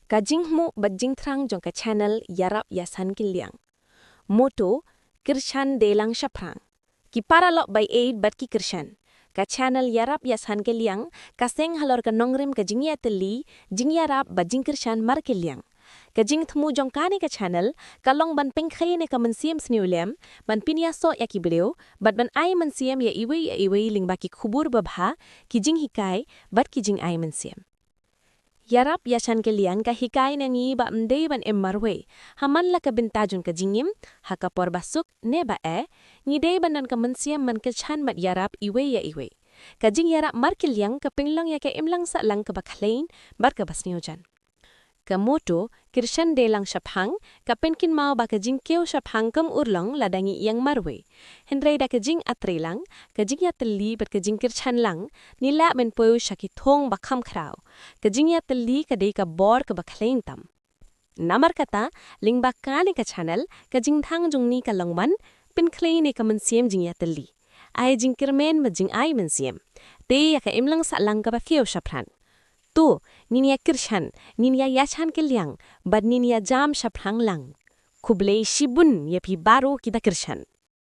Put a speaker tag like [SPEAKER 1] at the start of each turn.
[SPEAKER 1] Kajingmu bajingtrang jong ka channel IARAP Iashan Kylliang. Moto Kirshan delang shaprang. Ki para lok by aid bat ki kirshan. Ka channel IARAP Iashan Kylliang kaseng halor ka nongrim ka jingya teli jing IARAP bajing kirshan mar Kylliang. Kajing thmu jong kani ka channel kalong ban pengkhay ne ka mansiem sniulem ban pinyaso ya ki beliau bat ban ay mansiem ya iwe ling baki khubur babha ki jing hikai bat ki jing ay mansiem. IARAP Iashan Kylliang ka hikay na ngi ba mday ban marwe haman la ka bintajun ka jingim haka por basuk ne ba ngi day ban nan ka mansiem man ka chan mat IARAP iwe. Ka jing IARAP mar Kylliang ka pinglang ya ka imlang sa lang ka bakhlain bar ka basniujan. Ka moto kirshan delang shaphang ka penkin mau ba ka jing keo shaphang kam urlang ladangi iyang marwe. Hendray da ka jing atrelang ka jing ya teli bat ka jing kirshan lang nila men poyo shaki thong bakham khrao. Ka jing ya teli ka day ka bor ka bakhlain tam. Namar kata ling bakani ka channel ka jing thang jung ni ka langman pinkhlay ne ka mansiem jing ya teli. Ay jing kirmen ma jing ay mansiem. Te ya ka imlang sa lang ka ba keo shaphan. Tu, ninia kirshan, ninia Iashan Kylliang, bad ninia jam shaprang lang. Kublay shibun yapi baru kita kirshan.